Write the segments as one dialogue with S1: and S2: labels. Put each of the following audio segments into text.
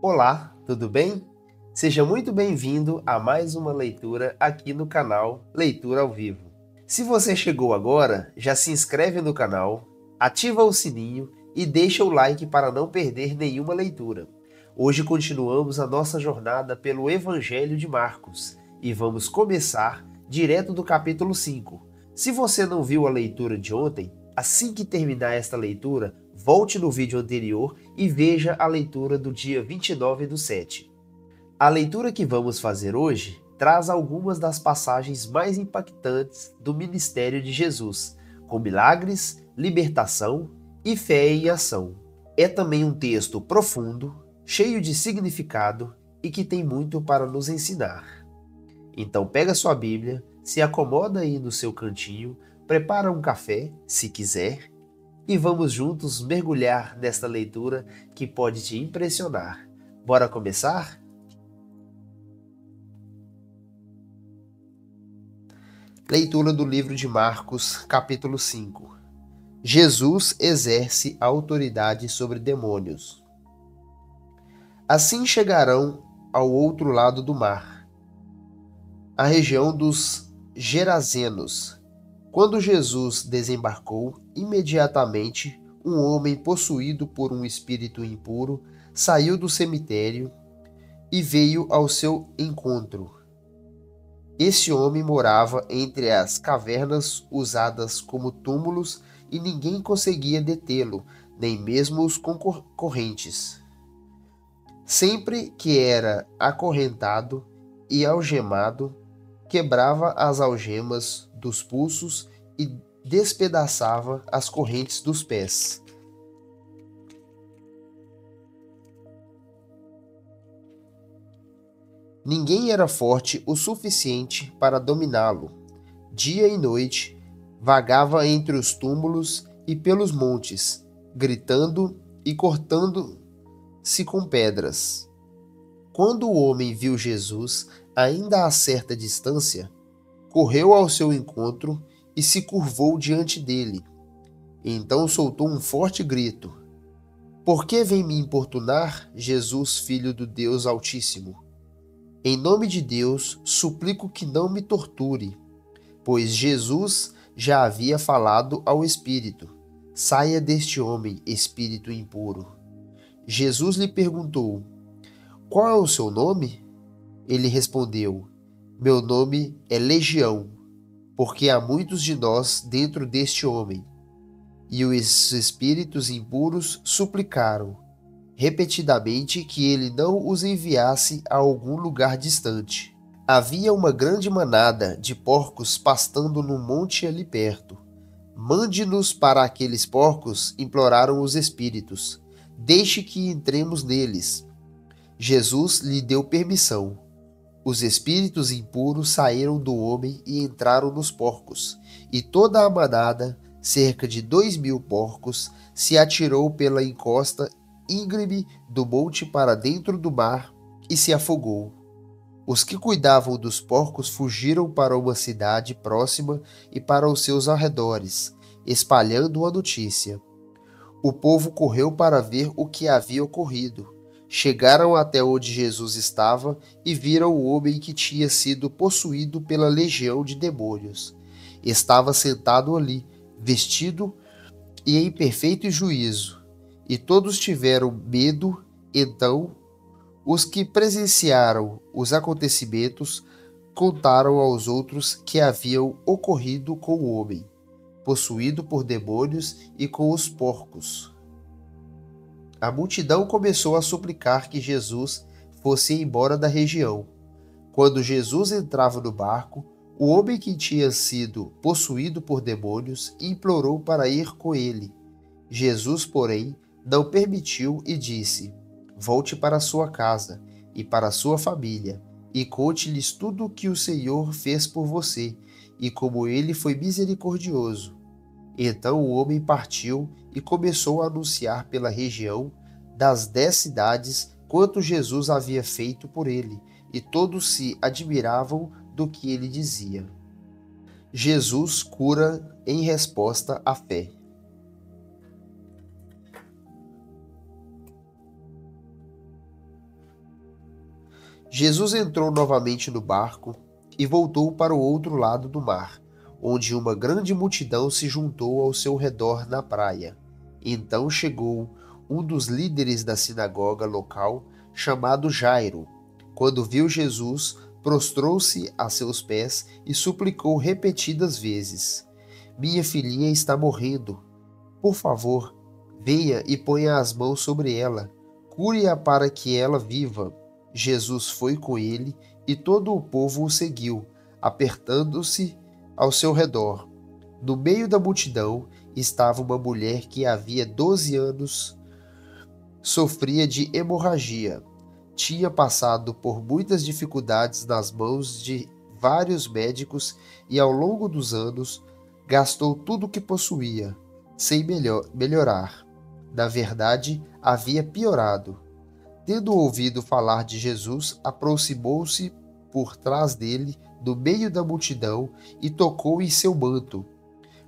S1: Olá, tudo bem? Seja muito bem-vindo a mais uma leitura aqui no canal Leitura ao Vivo. Se você chegou agora, já se inscreve no canal, ativa o sininho e deixa o like para não perder nenhuma leitura. Hoje continuamos a nossa jornada pelo Evangelho de Marcos e vamos começar direto do capítulo 5. Se você não viu a leitura de ontem, assim que terminar esta leitura, volte no vídeo anterior e veja a leitura do dia 29/7. A leitura que vamos fazer hoje traz algumas das passagens mais impactantes do ministério de Jesus, com milagres, libertação e fé em ação. É também um texto profundo, cheio de significado e que tem muito para nos ensinar. Então pega sua Bíblia, se acomoda aí no seu cantinho, prepara um café, se quiser, e vamos juntos mergulhar nesta leitura que pode te impressionar. Bora começar? Leitura do livro de Marcos, capítulo 5. Jesus exerce autoridade sobre demônios. Assim chegarão ao outro lado do mar, a região dos Gerazenos. Quando Jesus desembarcou, imediatamente um homem possuído por um espírito impuro saiu do cemitério e veio ao seu encontro. Esse homem morava entre as cavernas usadas como túmulos e ninguém conseguia detê-lo, nem mesmo os concorrentes. Sempre que era acorrentado e algemado, quebrava as algemas dos pulsos e despedaçava as correntes dos pés. Ninguém era forte o suficiente para dominá-lo. Dia e noite, vagava entre os túmulos e pelos montes, gritando e cortando-se com pedras. Quando o homem viu Jesus, ainda a certa distância, correu ao seu encontro e se curvou diante dele. Então soltou um forte grito: Por que vem me importunar, Jesus, Filho do Deus Altíssimo? Em nome de Deus, suplico que não me torture, pois Jesus já havia falado ao espírito: Saia deste homem, espírito impuro. Jesus lhe perguntou: Qual é o seu nome? Ele respondeu: Meu nome é Legião, porque há muitos de nós dentro deste homem. E os espíritos impuros suplicaram repetidamente que ele não os enviasse a algum lugar distante. Havia uma grande manada de porcos pastando num monte ali perto. Mande-nos para aqueles porcos, imploraram os espíritos. Deixe que entremos neles. Jesus lhe deu permissão. Os espíritos impuros saíram do homem e entraram nos porcos, e toda a manada, cerca de 2.000 porcos, se atirou pela encosta íngreme do monte para dentro do mar e se afogou. Os que cuidavam dos porcos fugiram para uma cidade próxima e para os seus arredores, espalhando a notícia. O povo correu para ver o que havia ocorrido. Chegaram até onde Jesus estava e viram o homem que tinha sido possuído pela legião de demônios. Estava sentado ali, vestido e em perfeito juízo. E todos tiveram medo. Então, os que presenciaram os acontecimentos contaram aos outros que haviam ocorrido com o homem, possuído por demônios, e com os porcos. A multidão começou a suplicar que Jesus fosse embora da região. Quando Jesus entrava no barco, o homem que tinha sido possuído por demônios implorou para ir com ele. Jesus, porém, não permitiu e disse: Volte para sua casa e para sua família, e conte-lhes tudo o que o Senhor fez por você, e como ele foi misericordioso. Então o homem partiu e começou a anunciar pela região das 10 cidades quanto Jesus havia feito por ele, e todos se admiravam do que ele dizia. Jesus cura em resposta à fé. Jesus entrou novamente no barco e voltou para o outro lado do mar, onde uma grande multidão se juntou ao seu redor na praia. Então chegou um dos líderes da sinagoga local, chamado Jairo. Quando viu Jesus, prostrou-se a seus pés e suplicou repetidas vezes: Minha filhinha está morrendo. Por favor, venha e ponha as mãos sobre ela. Cure-a para que ela viva. Jesus foi com ele e todo o povo o seguiu, apertando-se ao seu redor. No meio da multidão estava uma mulher que havia 12 anos sofria de hemorragia. Tinha passado por muitas dificuldades nas mãos de vários médicos e ao longo dos anos gastou tudo o que possuía, sem melhorar. Na verdade, havia piorado. Tendo ouvido falar de Jesus, aproximou-se por trás dele, no meio da multidão, e tocou em seu manto,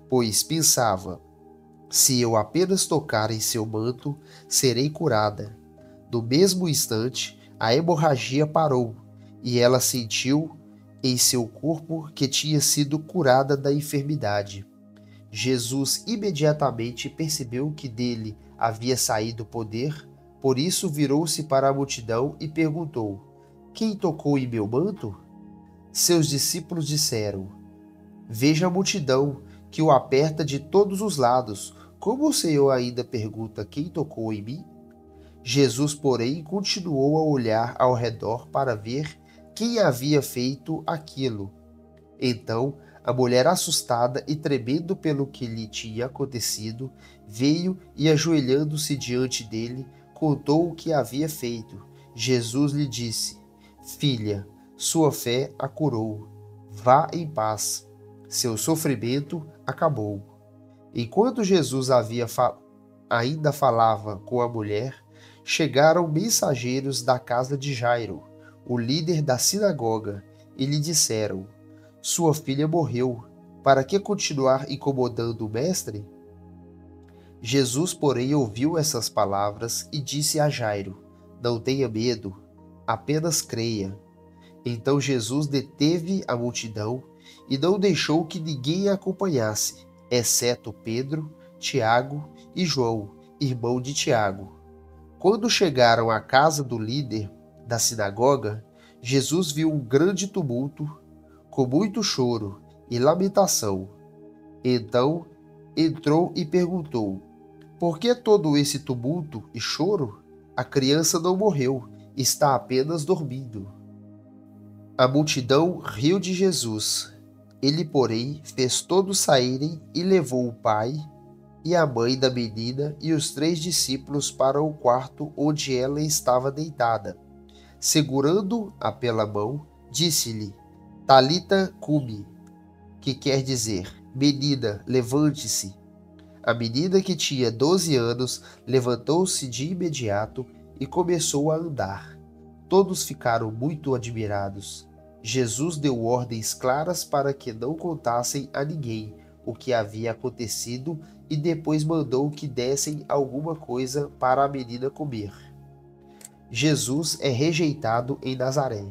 S1: pois pensava: se eu apenas tocar em seu manto, serei curada. No mesmo instante, a hemorragia parou, e ela sentiu em seu corpo que tinha sido curada da enfermidade. Jesus imediatamente percebeu que dele havia saído poder, por isso virou-se para a multidão e perguntou: Quem tocou em meu manto? Seus discípulos disseram: Veja a multidão que o aperta de todos os lados. Como o Senhor ainda pergunta quem tocou em mim? Jesus, porém, continuou a olhar ao redor para ver quem havia feito aquilo. Então, a mulher, assustada e tremendo pelo que lhe tinha acontecido, veio e, ajoelhando-se diante dele, contou o que havia feito. Jesus lhe disse: Filha, sua fé a curou. Vá em paz. Seu sofrimento acabou. Enquanto Jesus ainda falava com a mulher, chegaram mensageiros da casa de Jairo, o líder da sinagoga, e lhe disseram: Sua filha morreu. Para que continuar incomodando o mestre? Jesus, porém, ouviu essas palavras e disse a Jairo: Não tenha medo, apenas creia. Então Jesus deteve a multidão e não deixou que ninguém a acompanhasse, exceto Pedro, Tiago e João, irmão de Tiago. Quando chegaram à casa do líder da sinagoga, Jesus viu um grande tumulto, com muito choro e lamentação. Então entrou e perguntou: Por que todo esse tumulto e choro? A criança não morreu, está apenas dormindo. A multidão riu de Jesus. Ele, porém, fez todos saírem e levou o pai e a mãe da menina e os 3 discípulos para o quarto onde ela estava deitada. Segurando-a pela mão, disse-lhe: Talita cumi, que quer dizer: Menina, levante-se. A menina, que tinha 12 anos, levantou-se de imediato e começou a andar. Todos ficaram muito admirados. Jesus deu ordens claras para que não contassem a ninguém o que havia acontecido e depois mandou que dessem alguma coisa para a menina comer. Jesus é rejeitado em Nazaré.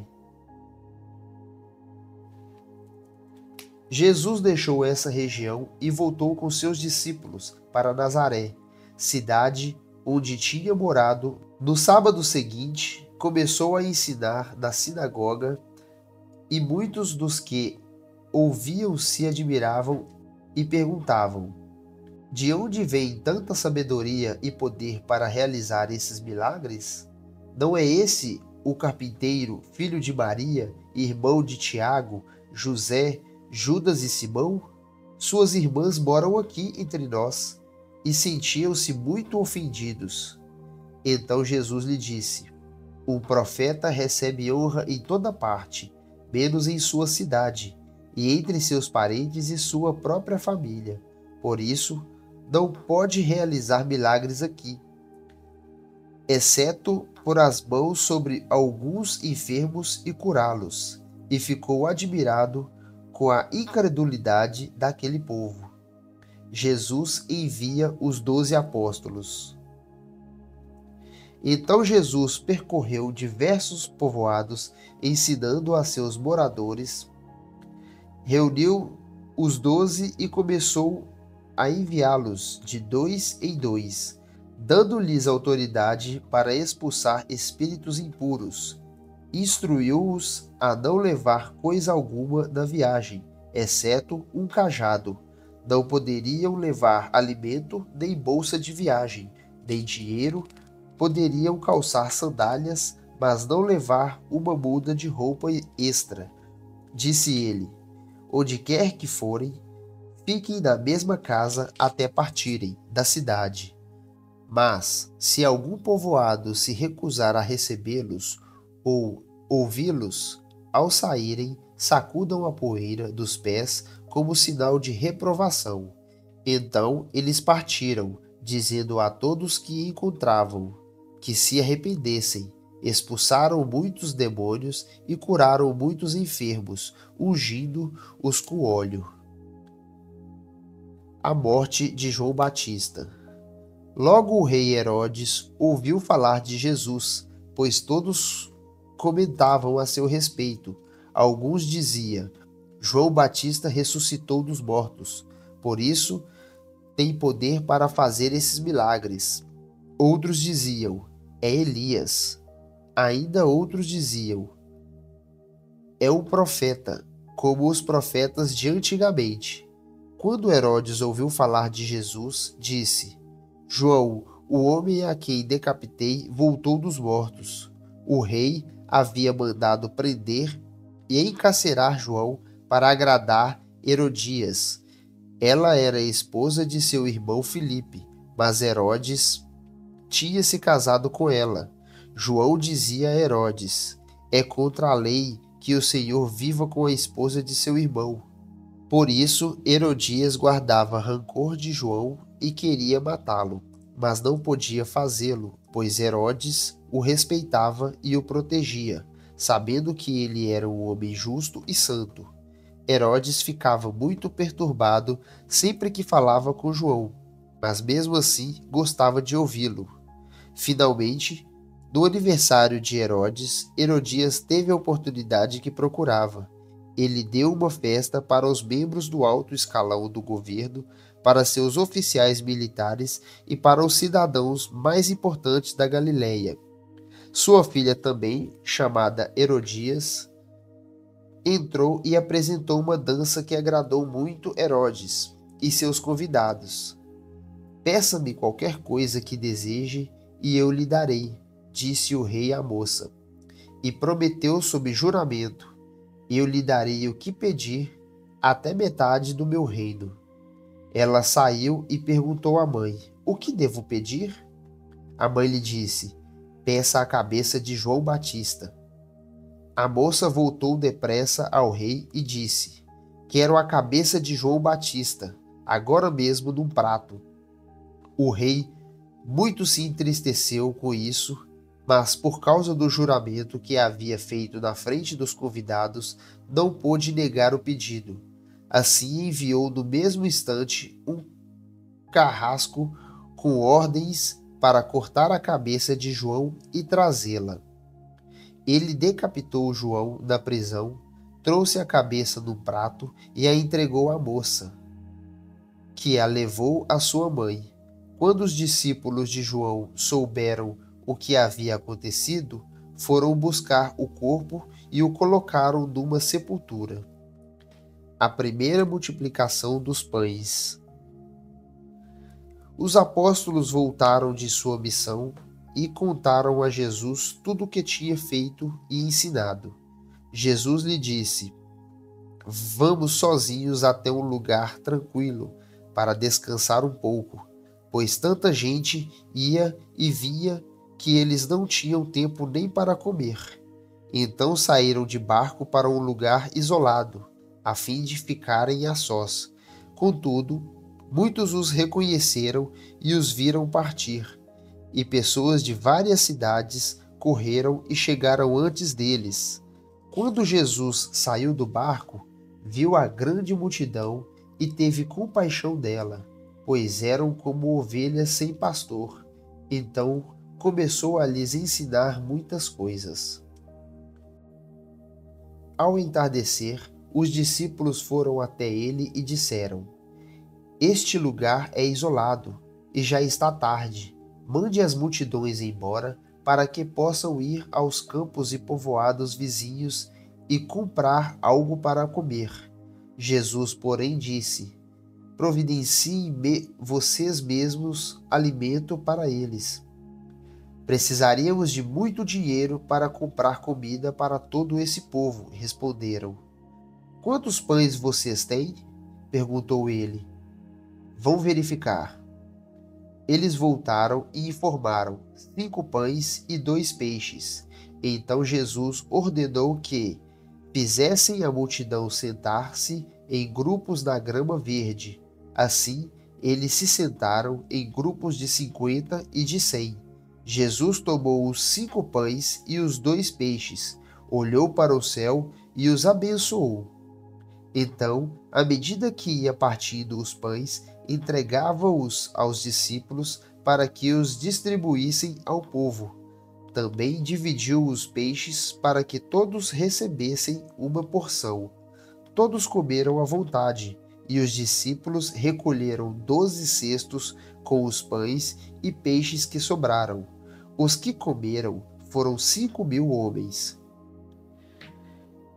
S1: Jesus deixou essa região e voltou com seus discípulos para Nazaré, cidade onde tinha morado. No sábado seguinte, começou a ensinar na sinagoga e muitos dos que ouviam se admiravam e perguntavam: De onde vem tanta sabedoria e poder para realizar esses milagres? Não é esse o carpinteiro, filho de Maria, irmão de Tiago, José, Judas e Simão? Suas irmãs moram aqui entre nós. E sentiam-se muito ofendidos. Então Jesus lhe disse: Um profeta recebe honra em toda parte, menos em sua cidade, e entre seus parentes e sua própria família. Por isso, não pode realizar milagres aqui, exceto por as mãos sobre alguns enfermos e curá-los. E ficou admirado com a incredulidade daquele povo. Jesus envia os 12 apóstolos. Então Jesus percorreu diversos povoados, ensinando a seus moradores, reuniu os 12 e começou a enviá-los de dois em dois, dando-lhes autoridade para expulsar espíritos impuros. Instruiu-os a não levar coisa alguma na viagem, exceto um cajado. Não poderiam levar alimento, nem bolsa de viagem, nem dinheiro. Poderiam calçar sandálias, mas não levar uma muda de roupa extra. Disse ele: onde quer que forem, fiquem na mesma casa até partirem da cidade. Mas, se algum povoado se recusar a recebê-los ou ouvi-los, ao saírem, sacudam a poeira dos pés como sinal de reprovação. Então eles partiram, dizendo a todos que encontravam que se arrependessem. Expulsaram muitos demônios e curaram muitos enfermos, ungindo-os com óleo. A morte de João Batista. Logo o rei Herodes ouviu falar de Jesus, pois todos comentavam a seu respeito. Alguns diziam: João Batista ressuscitou dos mortos, por isso tem poder para fazer esses milagres. Outros diziam: é Elias. Ainda outros diziam: é um profeta, como os profetas de antigamente. Quando Herodes ouviu falar de Jesus, disse: João, o homem a quem decapitei, voltou dos mortos. O rei havia mandado prender e encarcerar João para agradar Herodias. Ela era esposa de seu irmão Filipe, mas Herodes tinha se casado com ela. João dizia a Herodes: é contra a lei que o Senhor viva com a esposa de seu irmão. Por isso, Herodias guardava rancor de João e queria matá-lo, mas não podia fazê-lo, pois Herodes o respeitava e o protegia, sabendo que ele era um homem justo e santo. Herodes ficava muito perturbado sempre que falava com João, mas mesmo assim gostava de ouvi-lo. Finalmente, no aniversário de Herodes, Herodias teve a oportunidade que procurava. Ele deu uma festa para os membros do alto escalão do governo, para seus oficiais militares e para os cidadãos mais importantes da Galileia. Sua filha também, chamada Herodias, entrou e apresentou uma dança que agradou muito Herodes e seus convidados. Peça-me qualquer coisa que deseje e eu lhe darei, disse o rei à moça, e prometeu sob juramento: eu lhe darei o que pedir, até metade do meu reino. Ela saiu e perguntou à mãe: o que devo pedir? A mãe lhe disse: peça a cabeça de João Batista. A moça voltou depressa ao rei e disse: quero a cabeça de João Batista, agora mesmo num prato. O rei muito se entristeceu com isso, mas por causa do juramento que havia feito na frente dos convidados, não pôde negar o pedido. Assim enviou no mesmo instante um carrasco com ordens para cortar a cabeça de João e trazê-la. Ele decapitou João na prisão, trouxe a cabeça num prato e a entregou à moça, que a levou à sua mãe. Quando os discípulos de João souberam o que havia acontecido, foram buscar o corpo e o colocaram numa sepultura. A primeira multiplicação dos pães. Os apóstolos voltaram de sua missão e contaram a Jesus tudo o que tinha feito e ensinado. Jesus lhe disse: vamos sozinhos até um lugar tranquilo para descansar um pouco, pois tanta gente ia e vinha que eles não tinham tempo nem para comer. Então saíram de barco para um lugar isolado, a fim de ficarem a sós. Contudo, muitos os reconheceram e os viram partir, e pessoas de várias cidades correram e chegaram antes deles. Quando Jesus saiu do barco, viu a grande multidão e teve compaixão dela, pois eram como ovelhas sem pastor. Então começou a lhes ensinar muitas coisas. Ao entardecer, os discípulos foram até ele e disseram: Este lugar é isolado e já está tarde. Mande as multidões embora para que possam ir aos campos e povoados vizinhos e comprar algo para comer. Jesus, porém, disse: Providenciem vocês mesmos alimento para eles. Precisaríamos de muito dinheiro para comprar comida para todo esse povo, responderam. Quantos pães vocês têm? Perguntou ele. Vão verificar. Eles voltaram e informaram: 5 pães e 2 peixes. Então Jesus ordenou que fizessem a multidão sentar-se em grupos na grama verde. Assim, eles se sentaram em grupos de 50 e de 100. Jesus tomou os 5 pães e os 2 peixes, olhou para o céu e os abençoou. Então, à medida que ia partindo os pães, entregava-os aos discípulos para que os distribuíssem ao povo. Também dividiu os peixes para que todos recebessem uma porção. Todos comeram à vontade, e os discípulos recolheram 12 cestos com os pães e peixes que sobraram. Os que comeram foram 5.000 homens.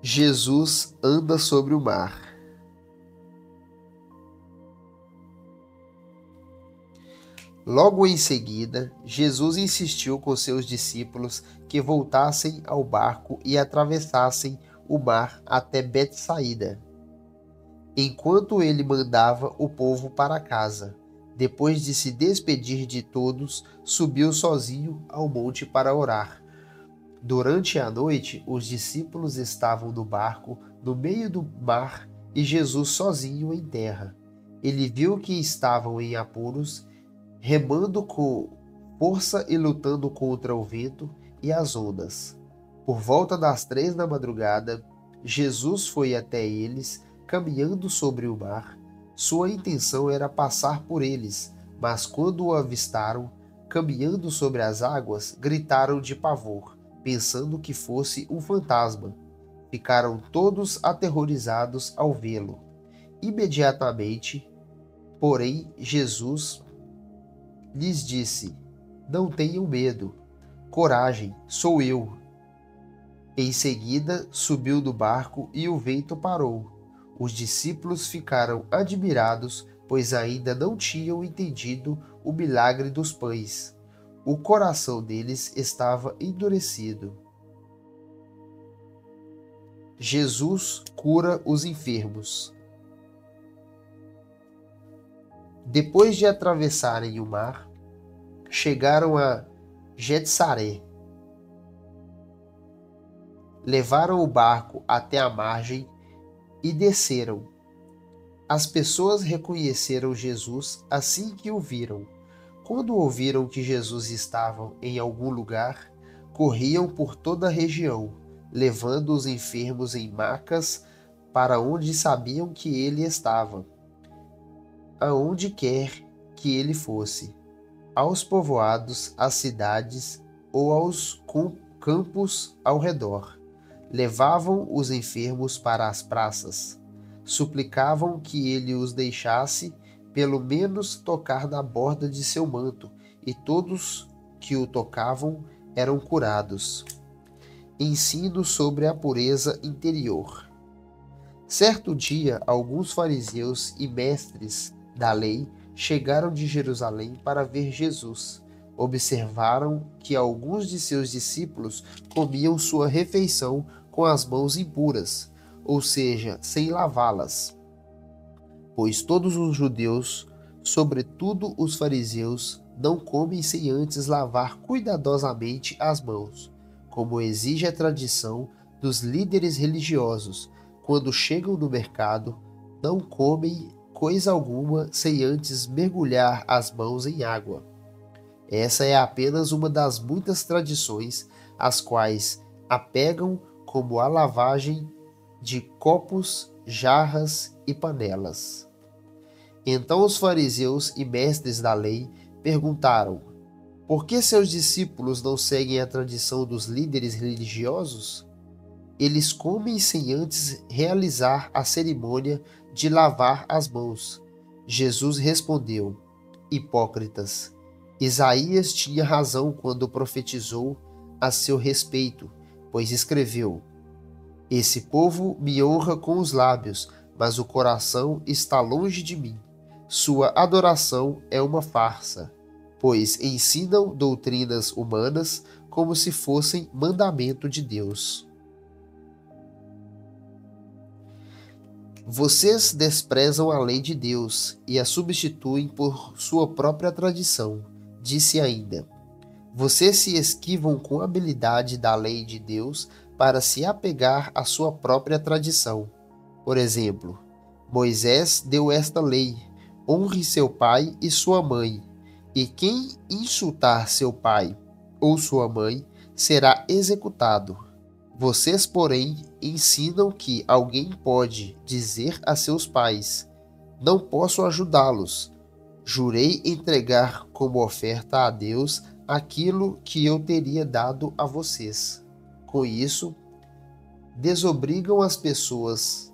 S1: Jesus anda sobre o mar. Logo em seguida, Jesus insistiu com seus discípulos que voltassem ao barco e atravessassem o mar até Betsaída, enquanto ele mandava o povo para casa. Depois de se despedir de todos, subiu sozinho ao monte para orar. Durante a noite, os discípulos estavam no barco, no meio do mar, e Jesus sozinho em terra. Ele viu que estavam em apuros, remando com força e lutando contra o vento e as ondas. Por volta das 3 da madrugada, Jesus foi até eles, caminhando sobre o mar. Sua intenção era passar por eles, mas quando o avistaram, caminhando sobre as águas, gritaram de pavor, pensando que fosse um fantasma. Ficaram todos aterrorizados ao vê-lo. Imediatamente, porém, Jesus lhes disse: Não tenham medo. Coragem, sou eu. Em seguida, subiu do barco e o vento parou. Os discípulos ficaram admirados, pois ainda não tinham entendido o milagre dos pães. O coração deles estava endurecido. Jesus cura os enfermos. Depois de atravessarem o mar, chegaram a Getsaré. Levaram o barco até a margem e desceram. As pessoas reconheceram Jesus assim que o viram. Quando ouviram que Jesus estava em algum lugar, corriam por toda a região, levando os enfermos em macas para onde sabiam que ele estava. Aonde quer que ele fosse, aos povoados, às cidades ou aos campos ao redor. Levavam os enfermos para as praças. Suplicavam que ele os deixasse pelo menos tocar na borda de seu manto, e todos que o tocavam eram curados. Ensino sobre a pureza interior. Certo dia, alguns fariseus e mestres da lei chegaram de Jerusalém para ver Jesus. Observaram que alguns de seus discípulos comiam sua refeição com as mãos impuras, ou seja, sem lavá-las. Pois todos os judeus, sobretudo os fariseus, não comem sem antes lavar cuidadosamente as mãos, como exige a tradição dos líderes religiosos. Quando chegam no mercado, não comem coisa alguma sem antes mergulhar as mãos em água. Essa é apenas uma das muitas tradições às quais apegam, como a lavagem de copos, jarras e panelas. Então os fariseus e mestres da lei perguntaram: Por que seus discípulos não seguem a tradição dos líderes religiosos? Eles comem sem antes realizar a cerimônia de lavar as mãos. Jesus respondeu: Hipócritas, Isaías tinha razão quando profetizou a seu respeito, pois escreveu: Esse povo me honra com os lábios, mas o coração está longe de mim. Sua adoração é uma farsa, pois ensinam doutrinas humanas como se fossem mandamento de Deus. Vocês desprezam a lei de Deus e a substituem por sua própria tradição. Disse ainda: Vocês se esquivam com habilidade da lei de Deus para se apegar à sua própria tradição. Por exemplo, Moisés deu esta lei: honre seu pai e sua mãe, e quem insultar seu pai ou sua mãe será executado. Vocês, porém, ensinam que alguém pode dizer a seus pais: Não posso ajudá-los. Jurei entregar como oferta a Deus aquilo que eu teria dado a vocês. Com isso, desobrigam as pessoas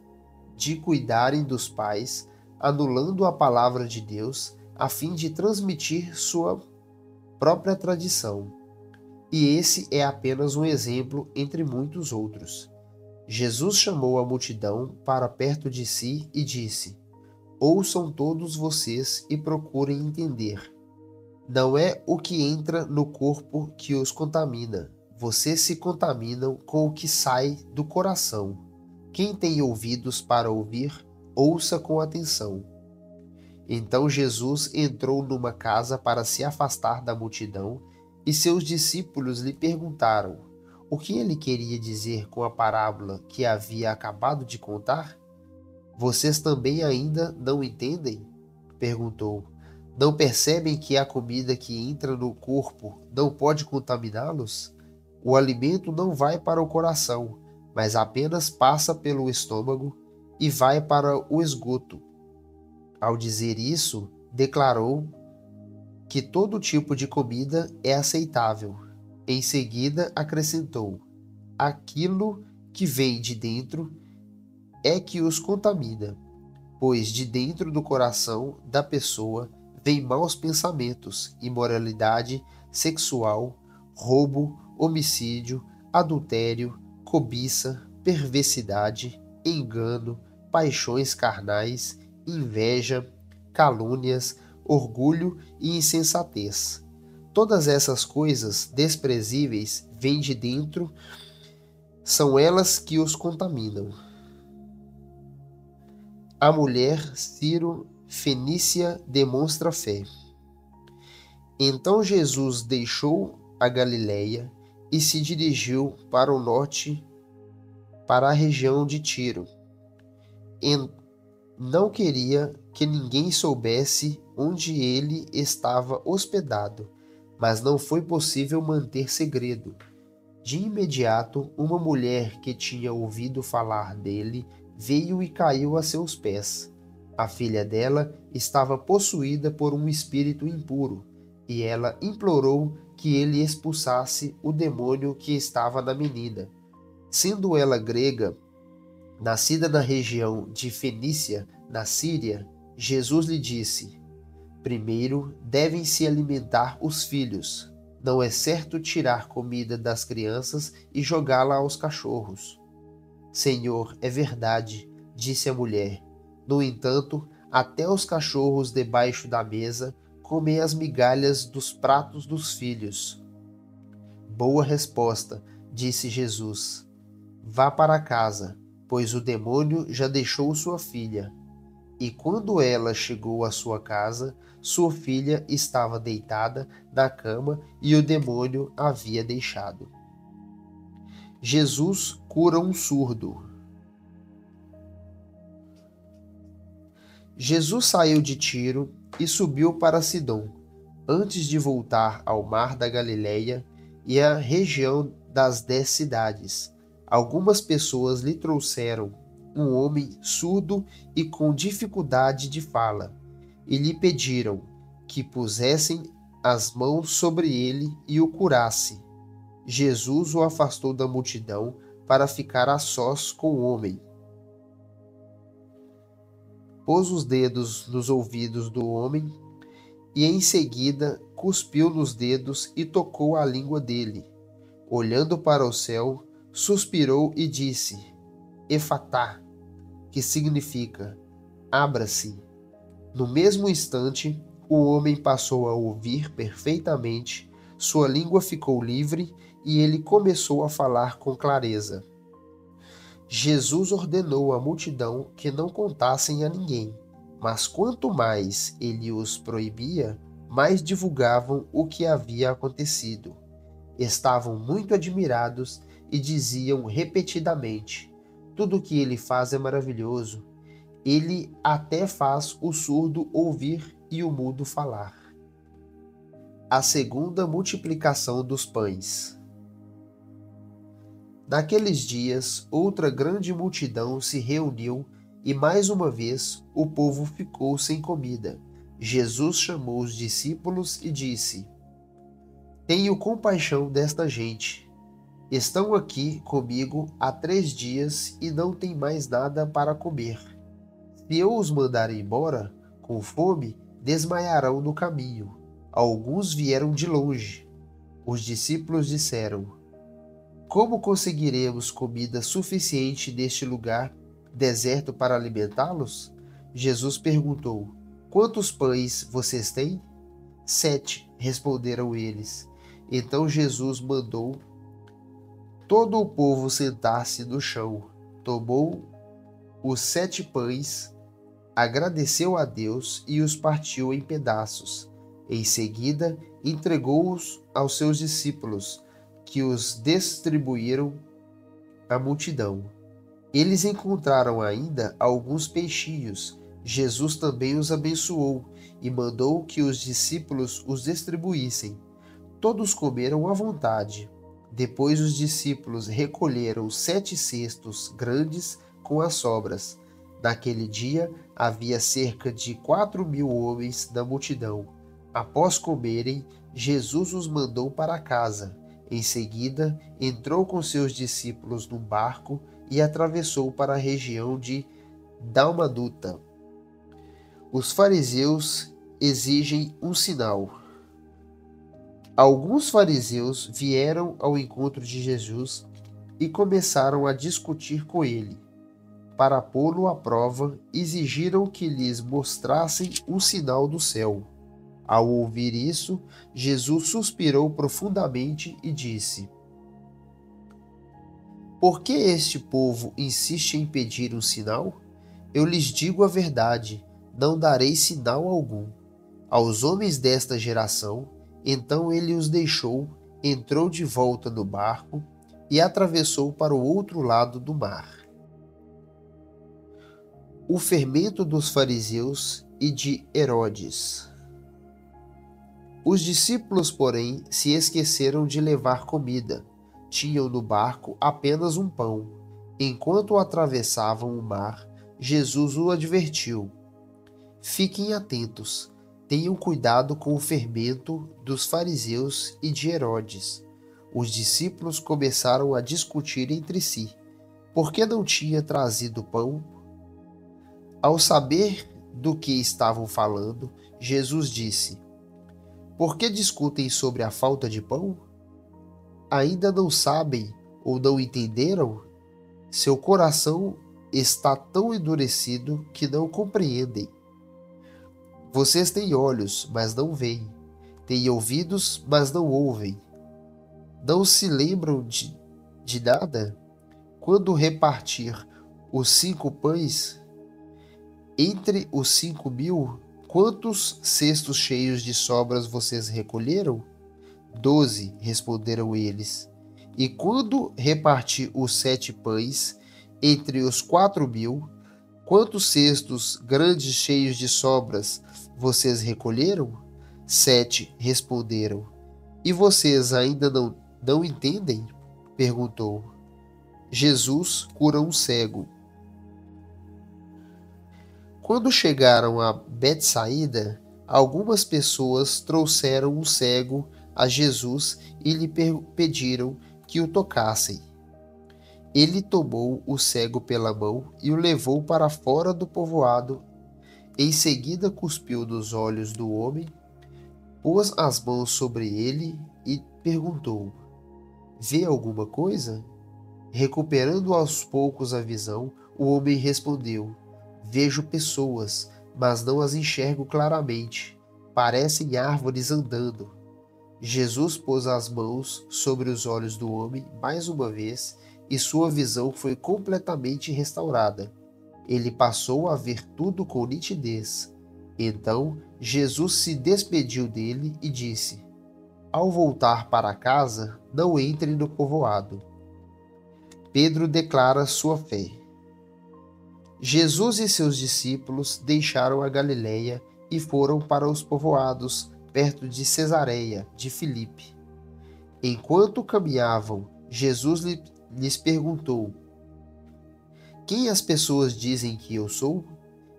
S1: de cuidarem dos pais, anulando a palavra de Deus, a fim de transmitir sua própria tradição. E esse é apenas um exemplo entre muitos outros. Jesus chamou a multidão para perto de si e disse: Ouçam todos vocês e procurem entender. Não é o que entra no corpo que os contamina. Vocês se contaminam com o que sai do coração. Quem tem ouvidos para ouvir, ouça com atenção. Então Jesus entrou numa casa para se afastar da multidão, e seus discípulos lhe perguntaram o que ele queria dizer com a parábola que havia acabado de contar. Vocês também ainda não entendem? Perguntou. Não percebem que a comida que entra no corpo não pode contaminá-los? O alimento não vai para o coração, mas apenas passa pelo estômago e vai para o esgoto. Ao dizer isso, declarou que todo tipo de comida é aceitável. Em seguida, acrescentou: aquilo que vem de dentro é que os contamina, pois de dentro do coração da pessoa vêm maus pensamentos, imoralidade sexual, roubo, homicídio, adultério, cobiça, perversidade, engano, paixões carnais, inveja, calúnias, orgulho e insensatez. Todas essas coisas desprezíveis vêm de dentro, são elas que os contaminam. A mulher Ciro-fenícia demonstra fé. Então Jesus deixou a Galiléia e se dirigiu para o norte, para a região de Tiro. Não queria que ninguém soubesse onde ele estava hospedado, mas não foi possível manter segredo. De imediato, uma mulher que tinha ouvido falar dele veio e caiu a seus pés. A filha dela estava possuída por um espírito impuro, e ela implorou que ele expulsasse o demônio que estava na menina. Sendo ela grega, nascida na região de Fenícia, na Síria, Jesus lhe disse: primeiro devem se alimentar os filhos. Não é certo tirar comida das crianças e jogá-la aos cachorros. Senhor, é verdade, disse a mulher. No entanto, até os cachorros debaixo da mesa comem as migalhas dos pratos dos filhos. Boa resposta, disse Jesus. Vá para casa, pois o demônio já deixou sua filha. E quando ela chegou à sua casa, sua filha estava deitada na cama e o demônio a havia deixado. Jesus cura um surdo. Jesus saiu de Tiro e subiu para Sidom, antes de voltar ao mar da Galileia e à região das 10 cidades. Algumas pessoas lhe trouxeram um homem surdo e com dificuldade de fala, e lhe pediram que pusessem as mãos sobre ele e o curasse. Jesus o afastou da multidão para ficar a sós com o homem. Pôs os dedos nos ouvidos do homem e em seguida cuspiu nos dedos e tocou a língua dele. Olhando para o céu, suspirou e disse: Efatá, que significa abra-se. No mesmo instante, o homem passou a ouvir perfeitamente, sua língua ficou livre e ele começou a falar com clareza. Jesus ordenou à multidão que não contassem a ninguém, mas quanto mais ele os proibia, mais divulgavam o que havia acontecido. Estavam muito admirados e diziam repetidamente: tudo o que ele faz é maravilhoso. Ele até faz o surdo ouvir e o mudo falar. A segunda multiplicação dos pães. Naqueles dias, outra grande multidão se reuniu e mais uma vez o povo ficou sem comida. Jesus chamou os discípulos e disse: Tenho compaixão desta gente. Estão aqui comigo há 3 dias e não têm mais nada para comer. Se eu os mandar embora, com fome, desmaiarão no caminho. Alguns vieram de longe. Os discípulos disseram: Como conseguiremos comida suficiente neste lugar deserto para alimentá-los? Jesus perguntou: Quantos pães vocês têm? 7, responderam eles. Então Jesus mandou todo o povo sentar-se no chão. Tomou os 7 pães, agradeceu a Deus e os partiu em pedaços. Em seguida, entregou-os aos seus discípulos, que os distribuíram à multidão. Eles encontraram ainda alguns peixinhos. Jesus também os abençoou e mandou que os discípulos os distribuíssem. Todos comeram à vontade. Depois os discípulos recolheram 7 cestos grandes com as sobras. Naquele dia havia cerca de 4.000 homens na multidão. Após comerem, Jesus os mandou para casa. Em seguida, entrou com seus discípulos num barco e atravessou para a região de Dalmanuta. Os fariseus exigem um sinal. Alguns fariseus vieram ao encontro de Jesus e começaram a discutir com ele. Para pô-lo à prova, exigiram que lhes mostrassem um sinal do céu. Ao ouvir isso, Jesus suspirou profundamente e disse: Por que este povo insiste em pedir um sinal? Eu lhes digo a verdade, não darei sinal algum. Aos homens desta geração, então ele os deixou, entrou de volta no barco e atravessou para o outro lado do mar. O fermento dos fariseus e de Herodes. Os discípulos, porém, se esqueceram de levar comida. Tinham no barco apenas um pão. Enquanto atravessavam o mar, Jesus o advertiu: Fiquem atentos, tenham cuidado com o fermento dos fariseus e de Herodes. Os discípulos começaram a discutir entre si: por que não tinha trazido pão? Ao saber do que estavam falando, Jesus disse: Por que discutem sobre a falta de pão? Ainda não sabem ou não entenderam? Seu coração está tão endurecido que não compreendem. Vocês têm olhos, mas não veem. Têm ouvidos, mas não ouvem. Não se lembram de nada? Quando repartir os 5 pães entre os 5.000, quantos cestos cheios de sobras vocês recolheram? 12, responderam eles. E quando reparti os 7 pães entre os 4.000, quantos cestos grandes cheios de sobras vocês recolheram? 7, responderam. E vocês ainda não entendem? Perguntou. Jesus cura um cego. Quando chegaram a Betsaída, Algumas pessoas trouxeram um cego a Jesus e lhe pediram que o tocassem. Ele tomou o cego pela mão e o levou para fora do povoado. Em seguida, cuspiu nos olhos do homem, pôs as mãos sobre ele e perguntou: Vê alguma coisa? Recuperando aos poucos a visão, o homem respondeu: Vejo pessoas, mas não as enxergo claramente. Parecem árvores andando. Jesus pôs as mãos sobre os olhos do homem mais uma vez e sua visão foi completamente restaurada. Ele passou a ver tudo com nitidez. Então Jesus se despediu dele e disse: Ao voltar para casa, não entre no povoado. Pedro declara sua fé. Jesus e seus discípulos deixaram a Galiléia e foram para os povoados perto de Cesareia de Filipe. Enquanto caminhavam, Jesus lhes perguntou: Quem as pessoas dizem que eu sou?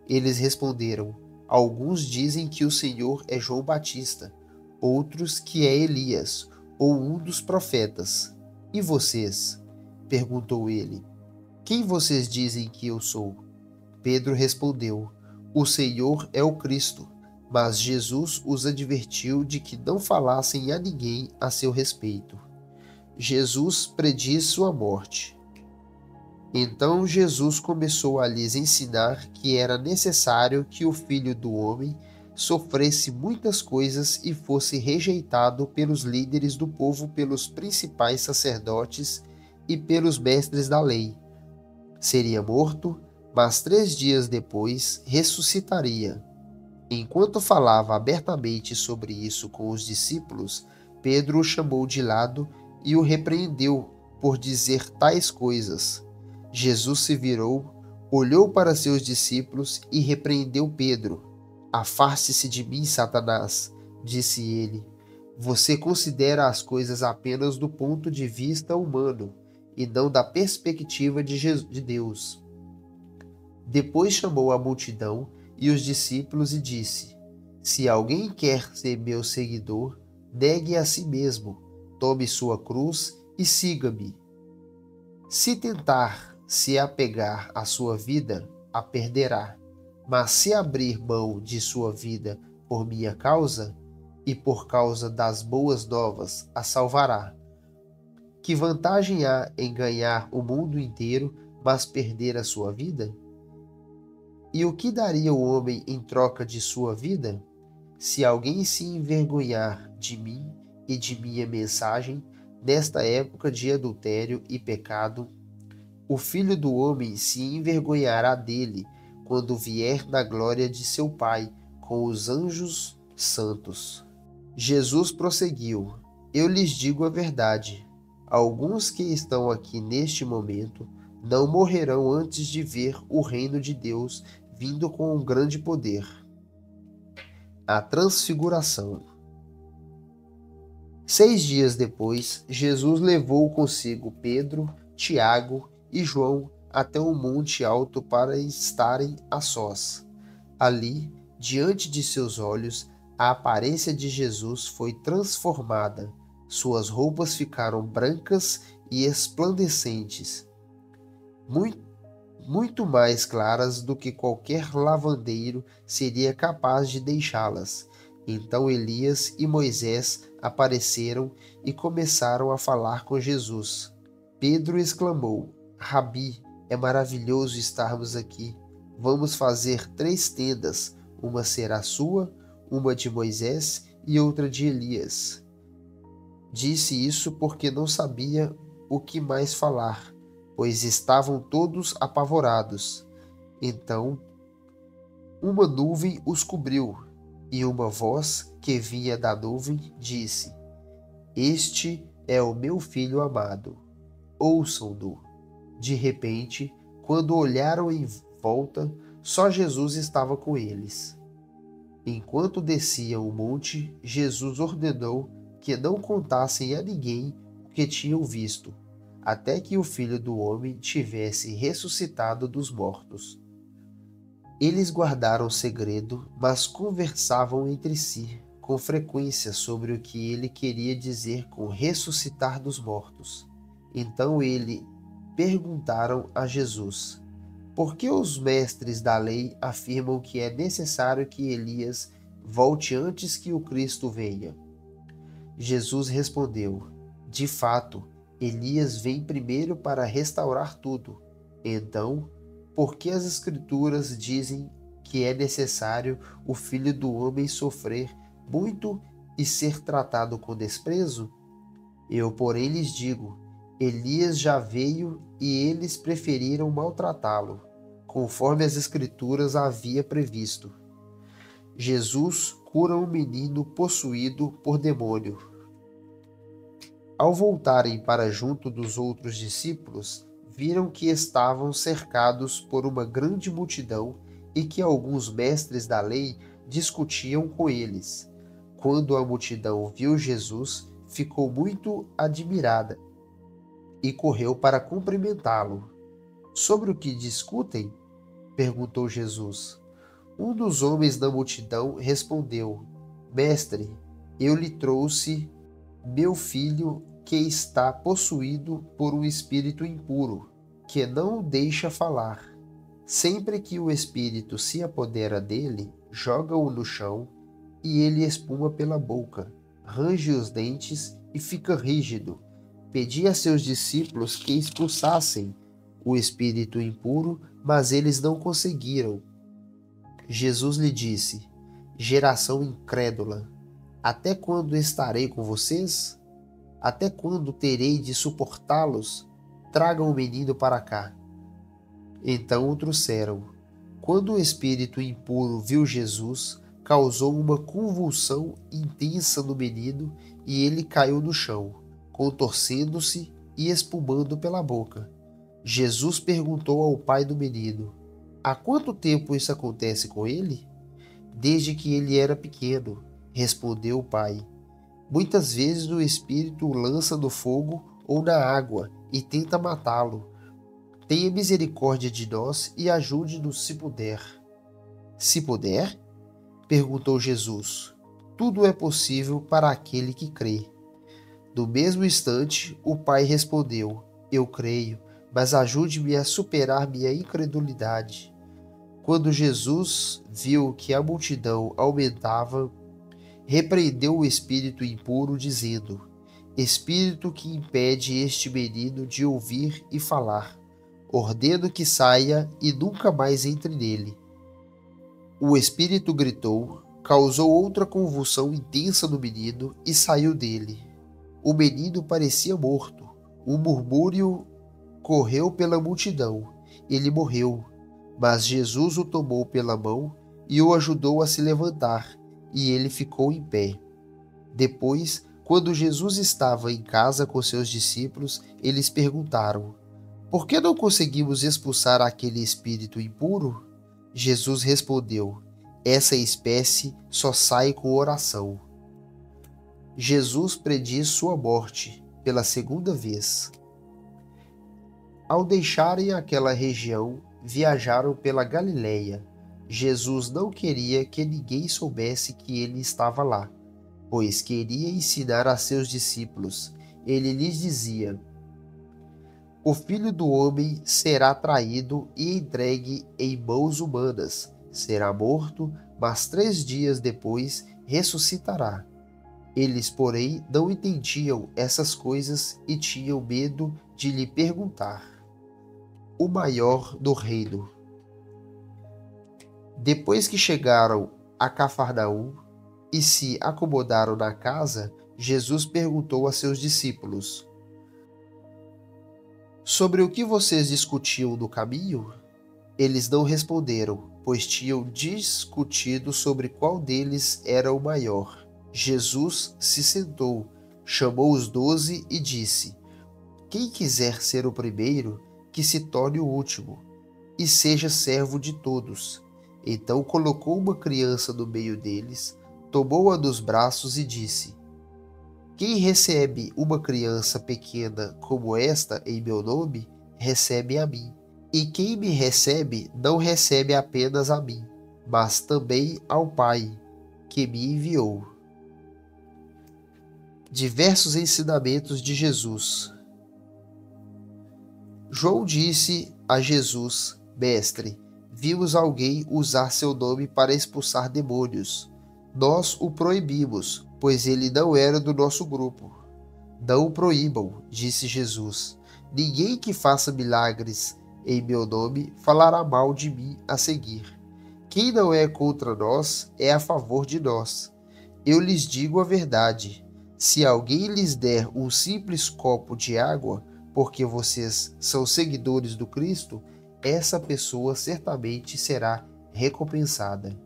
S1: Eles responderam: Alguns dizem que o Senhor é João Batista, outros que é Elias ou um dos profetas. E vocês? Perguntou ele. Quem vocês dizem que eu sou? Pedro respondeu: O Senhor é o Cristo. Mas Jesus os advertiu de que não falassem a ninguém a seu respeito. Jesus prediz sua morte. Então Jesus começou a lhes ensinar que era necessário que o Filho do Homem sofresse muitas coisas e fosse rejeitado pelos líderes do povo, pelos principais sacerdotes e pelos mestres da lei. Seria morto, mas 3 dias depois ressuscitaria. Enquanto falava abertamente sobre isso com os discípulos, Pedro o chamou de lado e o repreendeu por dizer tais coisas. Jesus se virou, olhou para seus discípulos e repreendeu Pedro. Afaste-se de mim, Satanás, disse ele. Você considera as coisas apenas do ponto de vista humano e não da perspectiva de Deus. Depois chamou a multidão e os discípulos e disse: Se alguém quer ser meu seguidor, negue a si mesmo, tome sua cruz e siga-me. Se tentar se apegar à sua vida, a perderá. Mas se abrir mão de sua vida por minha causa e por causa das boas novas, a salvará. Que vantagem há em ganhar o mundo inteiro, mas perder a sua vida? E o que daria o homem em troca de sua vida? Se alguém se envergonhar de mim e de minha mensagem, nesta época de adultério e pecado, o Filho do Homem se envergonhará dele quando vier na glória de seu Pai com os anjos santos. Jesus prosseguiu: Eu lhes digo a verdade. Alguns que estão aqui neste momento não morrerão antes de ver o reino de Deus vindo com um grande poder. A Transfiguração. 6 dias depois, Jesus levou consigo Pedro, Tiago e João até um monte alto para estarem a sós. Ali, diante de seus olhos, a aparência de Jesus foi transformada. Suas roupas ficaram brancas e resplandecentes, muito mais claras do que qualquer lavandeiro seria capaz de deixá-las. Então Elias e Moisés apareceram e começaram a falar com Jesus. Pedro exclamou: Rabi, é maravilhoso estarmos aqui. Vamos fazer 3 tendas, uma será sua, uma de Moisés e outra de Elias. Disse isso porque não sabia o que mais falar, pois estavam todos apavorados. Então, uma nuvem os cobriu, e uma voz que vinha da nuvem disse: Este é o meu filho amado. Ouçam-no. De repente, quando olharam em volta, só Jesus estava com eles. Enquanto desciam o monte, Jesus ordenou que não contassem a ninguém o que tinham visto, até que o Filho do Homem tivesse ressuscitado dos mortos. Eles guardaram o segredo, mas conversavam entre si com frequência sobre o que ele queria dizer com ressuscitar dos mortos. Então perguntaram a Jesus: por que os mestres da lei afirmam que é necessário que Elias volte antes que o Cristo venha? Jesus respondeu: de fato, Elias vem primeiro para restaurar tudo. Então, por que as Escrituras dizem que é necessário o Filho do Homem sofrer muito e ser tratado com desprezo? Eu, porém, lhes digo: Elias já veio e eles preferiram maltratá-lo, conforme as Escrituras havia previsto. Jesus cura um menino possuído por demônio. Ao voltarem para junto dos outros discípulos, viram que estavam cercados por uma grande multidão e que alguns mestres da lei discutiam com eles. Quando a multidão viu Jesus, ficou muito admirada e correu para cumprimentá-lo. Sobre o que discutem? Perguntou Jesus. Um dos homens da multidão respondeu: Mestre, eu lhe trouxe meu filho que está possuído por um espírito impuro, que não o deixa falar. Sempre que o espírito se apodera dele, joga-o no chão e ele espuma pela boca, range os dentes e fica rígido. Pedi a seus discípulos que expulsassem o espírito impuro, mas eles não conseguiram. Jesus lhe disse: geração incrédula, até quando estarei com vocês? Até quando terei de suportá-los? Tragam o menino para cá. Então o trouxeram. Quando o espírito impuro viu Jesus, causou uma convulsão intensa no menino e ele caiu no chão, contorcendo-se e espumando pela boca. Jesus perguntou ao pai do menino: há quanto tempo isso acontece com ele? Desde que ele era pequeno, respondeu o pai. Muitas vezes o espírito o lança no fogo ou na água e tenta matá-lo. Tenha misericórdia de nós e ajude-nos se puder. Se puder? Perguntou Jesus. Tudo é possível para aquele que crê. No mesmo instante, o pai respondeu: eu creio, mas ajude-me a superar minha incredulidade. Quando Jesus viu que a multidão aumentava, repreendeu o espírito impuro, dizendo: espírito que impede este menino de ouvir e falar, ordeno que saia e nunca mais entre nele. O espírito gritou, causou outra convulsão intensa no menino e saiu dele. O menino parecia morto. Um murmúrio correu pela multidão. Ele morreu, mas Jesus o tomou pela mão e o ajudou a se levantar, e ele ficou em pé. Depois, quando Jesus estava em casa com seus discípulos, eles perguntaram: por que não conseguimos expulsar aquele espírito impuro? Jesus respondeu: essa espécie só sai com oração. Jesus prediz sua morte pela segunda vez. Ao deixarem aquela região, viajaram pela Galileia. Jesus não queria que ninguém soubesse que ele estava lá, pois queria ensinar a seus discípulos. Ele lhes dizia: o Filho do Homem será traído e entregue em mãos humanas, será morto, mas 3 dias depois ressuscitará. Eles, porém, não entendiam essas coisas e tinham medo de lhe perguntar. O maior do reino. Depois que chegaram a Cafarnaum e se acomodaram na casa, Jesus perguntou a seus discípulos: sobre o que vocês discutiam no caminho? Eles não responderam, pois tinham discutido sobre qual deles era o maior. Jesus se sentou, chamou os 12 e disse: quem quiser ser o primeiro, que se torne o último, e seja servo de todos. Então colocou uma criança no meio deles, tomou-a nos braços e disse: quem recebe uma criança pequena como esta em meu nome, recebe a mim. E quem me recebe, não recebe apenas a mim, mas também ao Pai, que me enviou. Diversos ensinamentos de Jesus. João disse a Jesus: Mestre, vimos alguém usar seu nome para expulsar demônios. Nós o proibimos, pois ele não era do nosso grupo. Não o proíbam, disse Jesus. Ninguém que faça milagres em meu nome falará mal de mim a seguir. Quem não é contra nós é a favor de nós. Eu lhes digo a verdade. Se alguém lhes der um simples copo de água, porque vocês são seguidores do Cristo, essa pessoa certamente será recompensada.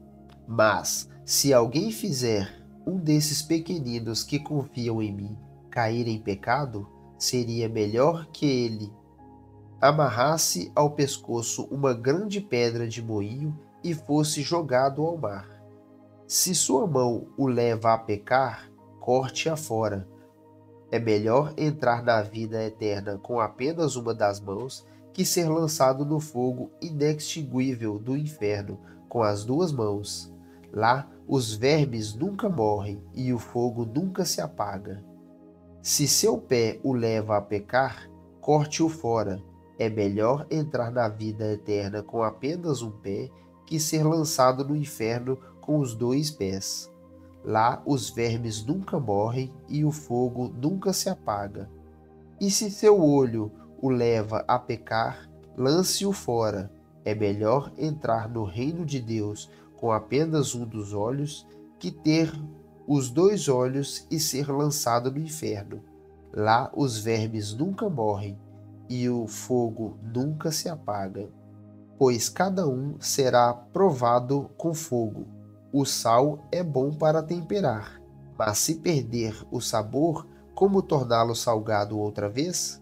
S1: Mas, se alguém fizer um desses pequeninos que confiam em mim cair em pecado, seria melhor que ele amarrasse ao pescoço uma grande pedra de moinho e fosse jogado ao mar. Se sua mão o leva a pecar, corte-a fora. É melhor entrar na vida eterna com apenas uma das mãos que ser lançado no fogo inextinguível do inferno com as duas mãos. Lá, os vermes nunca morrem e o fogo nunca se apaga. Se seu pé o leva a pecar, corte-o fora. É melhor entrar na vida eterna com apenas um pé que ser lançado no inferno com os dois pés. Lá os vermes nunca morrem e o fogo nunca se apaga. E se seu olho o leva a pecar, lance-o fora. É melhor entrar no reino de Deus com apenas um dos olhos que ter os dois olhos e ser lançado no inferno. Lá os vermes nunca morrem e o fogo nunca se apaga. Pois cada um será provado com fogo. O sal é bom para temperar, mas se perder o sabor, como torná-lo salgado outra vez?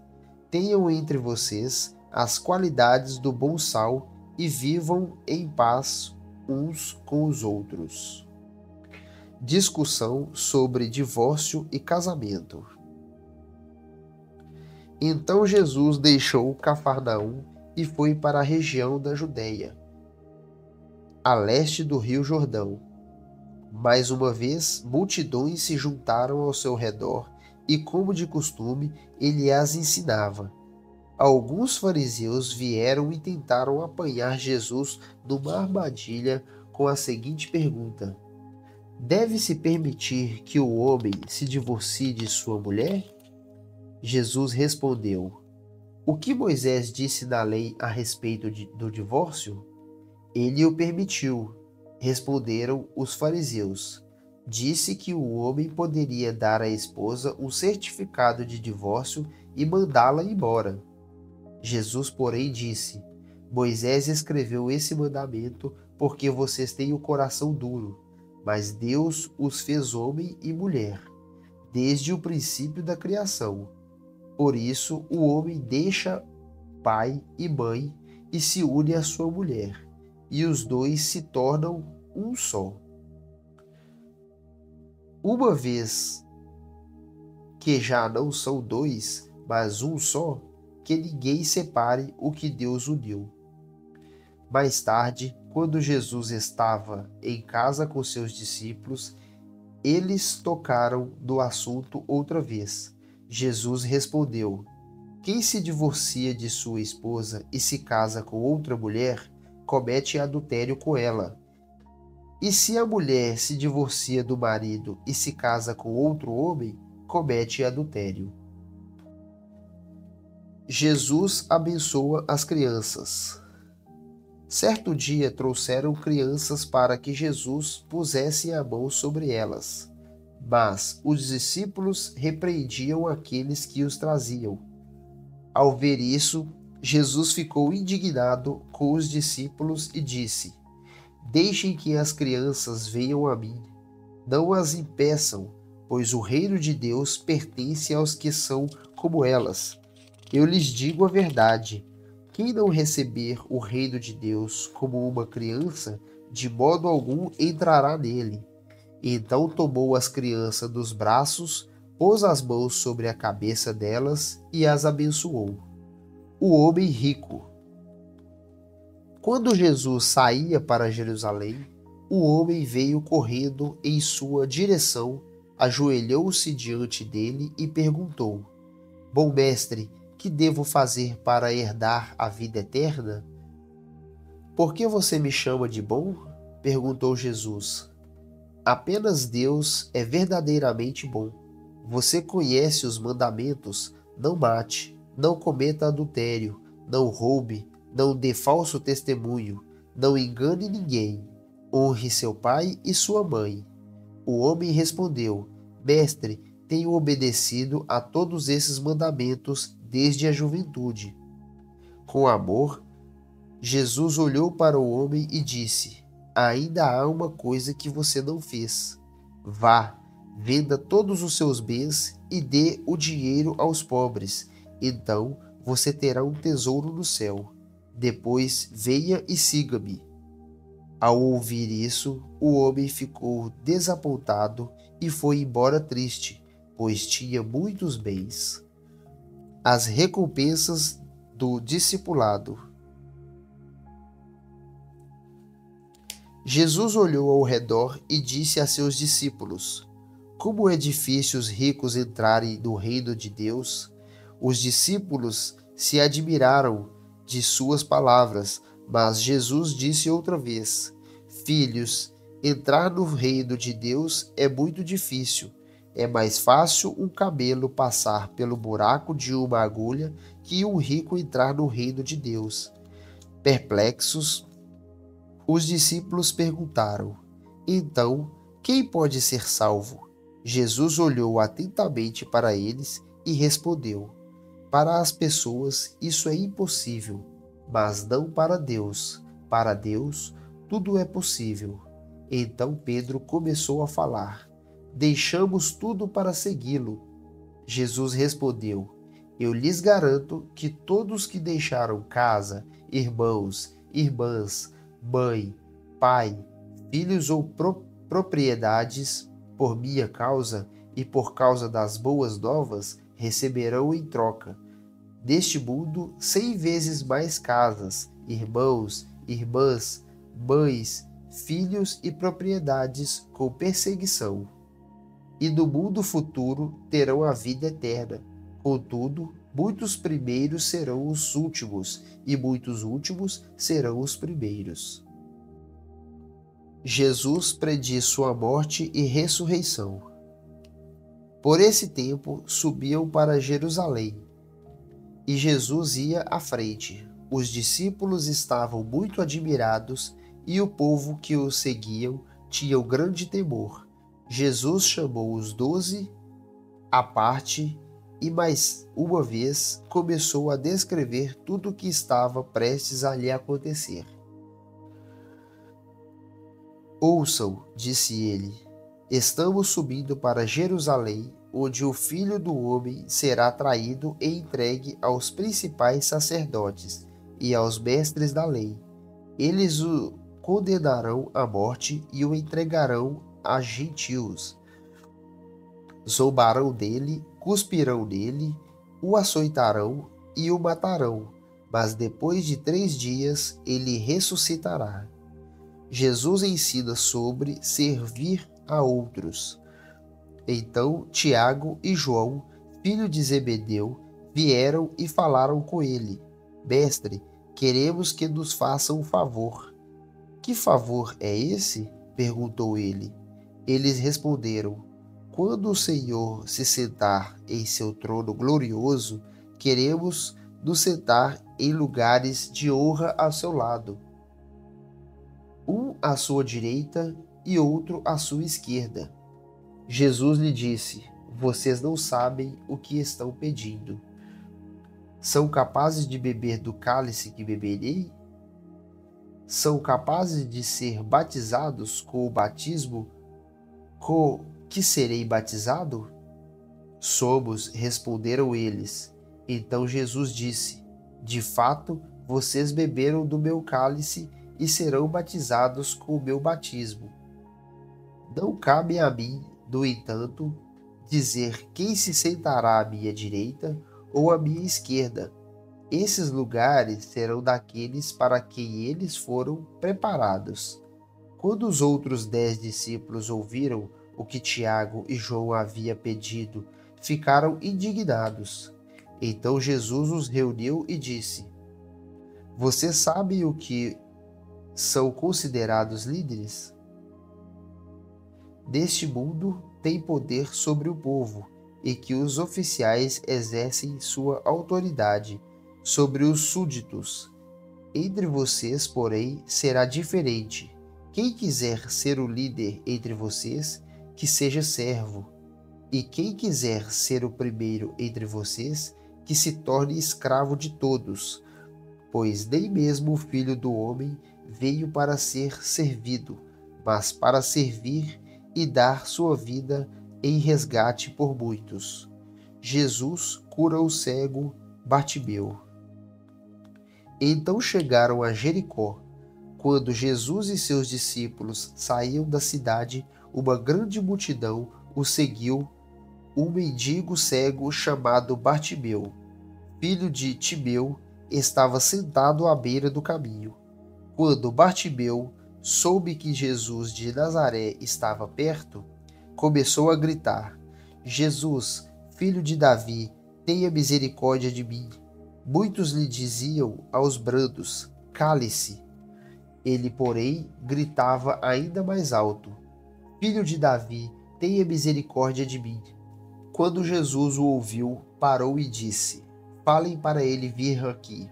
S1: Tenham entre vocês as qualidades do bom sal e vivam em paz uns com os outros. Discussão sobre divórcio e casamento. Então Jesus deixou Cafarnaum e foi para a região da Judéia, a leste do rio Jordão. Mais uma vez, multidões se juntaram ao seu redor e, como de costume, ele as ensinava. Alguns fariseus vieram e tentaram apanhar Jesus numa armadilha com a seguinte pergunta: deve-se permitir que o homem se divorcie de sua mulher? Jesus respondeu: o que Moisés disse na lei a respeito do divórcio? Ele o permitiu. Responderam os fariseus. Disse que o homem poderia dar à esposa um certificado de divórcio e mandá-la embora. Jesus, porém, disse: Moisés escreveu esse mandamento porque vocês têm o coração duro, mas Deus os fez homem e mulher, desde o princípio da criação. Por isso, o homem deixa pai e mãe e se une à sua mulher, e os dois se tornam um só. Uma vez que já não são dois, mas um só, que ninguém separe o que Deus uniu. Mais tarde, quando Jesus estava em casa com seus discípulos, eles tocaram no assunto outra vez. Jesus respondeu: quem se divorcia de sua esposa e se casa com outra mulher, comete adultério com ela. E se a mulher se divorcia do marido e se casa com outro homem, comete adultério. Jesus abençoa as crianças. Certo dia trouxeram crianças para que Jesus pusesse a mão sobre elas. Mas os discípulos repreendiam aqueles que os traziam. Ao ver isso, Jesus ficou indignado com os discípulos e disse: deixem que as crianças venham a mim. Não as impeçam, pois o reino de Deus pertence aos que são como elas. Eu lhes digo a verdade: quem não receber o reino de Deus como uma criança, de modo algum entrará nele. Então tomou as crianças dos braços, pôs as mãos sobre a cabeça delas e as abençoou. O homem rico. Quando Jesus saía para Jerusalém, o homem veio correndo em sua direção, ajoelhou-se diante dele e perguntou: Bom mestre, que devo fazer para herdar a vida eterna? Por que você me chama de bom? Perguntou Jesus. Apenas Deus é verdadeiramente bom. Você conhece os mandamentos: não mate, não cometa adultério, não roube, não dê falso testemunho, não engane ninguém, honre seu pai e sua mãe. O homem respondeu: Mestre, tenho obedecido a todos esses mandamentos desde a juventude. Com amor, Jesus olhou para o homem e disse: Ainda há uma coisa que você não fez. Vá, venda todos os seus bens e dê o dinheiro aos pobres. Então você terá um tesouro no céu. Depois venha e siga-me. Ao ouvir isso, o homem ficou desapontado e foi embora triste, pois tinha muitos bens. As recompensas do discipulado. Jesus olhou ao redor e disse a seus discípulos: Como é difícil os ricos entrarem no reino de Deus! Os discípulos se admiraram de suas palavras, mas Jesus disse outra vez: Filhos, entrar no reino de Deus é muito difícil. É mais fácil um camelo passar pelo buraco de uma agulha que um rico entrar no reino de Deus. Perplexos, os discípulos perguntaram: Então, quem pode ser salvo? Jesus olhou atentamente para eles e respondeu: Para as pessoas isso é impossível, mas não para Deus. Para Deus tudo é possível. Então Pedro começou a falar: Deixamos tudo para segui-lo. Jesus respondeu: Eu lhes garanto que todos que deixaram casa, irmãos, irmãs, mãe, pai, filhos ou propriedades, por minha causa e por causa das boas novas, receberão em troca, deste mundo 100 vezes mais casas, irmãos, irmãs, mães, filhos e propriedades com perseguição. E no mundo futuro terão a vida eterna. Contudo, muitos primeiros serão os últimos, e muitos últimos serão os primeiros. Jesus prediz sua morte e ressurreição. Por esse tempo, subiam para Jerusalém, e Jesus ia à frente. Os discípulos estavam muito admirados, e o povo que o seguiam tinha grande temor. Jesus chamou os 12 à parte e mais uma vez começou a descrever tudo o que estava prestes a lhe acontecer. Ouçam, disse ele, estamos subindo para Jerusalém, onde o Filho do Homem será traído e entregue aos principais sacerdotes e aos mestres da lei. Eles o condenarão à morte e o entregarão a gentios. Zombarão dele, cuspirão nele, o açoitarão e o matarão, mas depois de 3 dias ele ressuscitará. Jesus ensina sobre servir a outros. Então Tiago e João, filho de Zebedeu, vieram e falaram com ele: Mestre, queremos que nos faça um favor. Que favor é esse? Perguntou ele. Eles responderam: Quando o Senhor se sentar em seu trono glorioso, queremos nos sentar em lugares de honra ao seu lado, um à sua direita e outro à sua esquerda. Jesus lhe disse: Vocês não sabem o que estão pedindo. São capazes de beber do cálice que beberei? São capazes de ser batizados com o batismo com que serei batizado? Somos, responderam eles. Então Jesus disse: De fato, vocês beberam do meu cálice e serão batizados com o meu batismo. Não cabe a mim, no entanto, dizer quem se sentará à minha direita ou à minha esquerda. Esses lugares serão daqueles para quem eles foram preparados. Quando os outros 10 discípulos ouviram o que Tiago e João haviam pedido, ficaram indignados. Então Jesus os reuniu e disse: Vocês sabem o que são considerados líderes deste mundo têm poder sobre o povo e que os oficiais exercem sua autoridade sobre os súditos. Entre vocês, porém, será diferente. Quem quiser ser o líder entre vocês, que seja servo. E quem quiser ser o primeiro entre vocês, que se torne escravo de todos. Pois nem mesmo o Filho do Homem veio para ser servido, mas para servir e dar sua vida em resgate por muitos. Jesus cura o cego Bartimeu. Então chegaram a Jericó. Quando Jesus e seus discípulos saíam da cidade, uma grande multidão o seguiu. Um mendigo cego chamado Bartimeu, filho de Timeu, estava sentado à beira do caminho. Quando Bartimeu soube que Jesus de Nazaré estava perto, começou a gritar: Jesus, filho de Davi, tenha misericórdia de mim. Muitos lhe diziam aos brandos: cale-se. Ele, porém, gritava ainda mais alto: Filho de Davi, tenha misericórdia de mim. Quando Jesus o ouviu, parou e disse: Falem para ele vir aqui.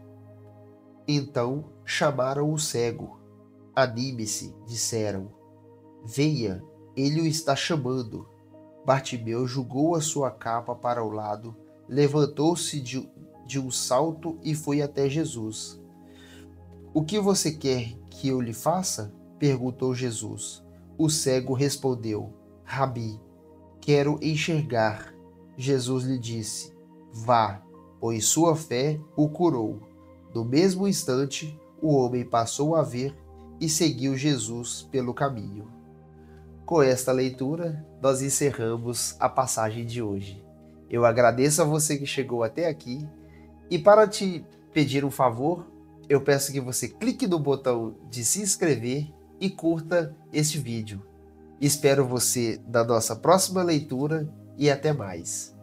S1: Então chamaram o cego. Anime-se, disseram. Venha, ele o está chamando. Bartimeu jogou a sua capa para o lado, levantou-se de um salto e foi até Jesus. O que você quer que eu lhe faça? Perguntou Jesus. O cego respondeu: Rabi, quero enxergar. Jesus lhe disse: Vá, pois sua fé o curou. No mesmo instante, o homem passou a ver e seguiu Jesus pelo caminho. Com esta leitura, nós encerramos a passagem de hoje. Eu agradeço a você que chegou até aqui e para te pedir um favor, eu peço que você clique no botão de se inscrever e curta este vídeo. Espero você na nossa próxima leitura e até mais.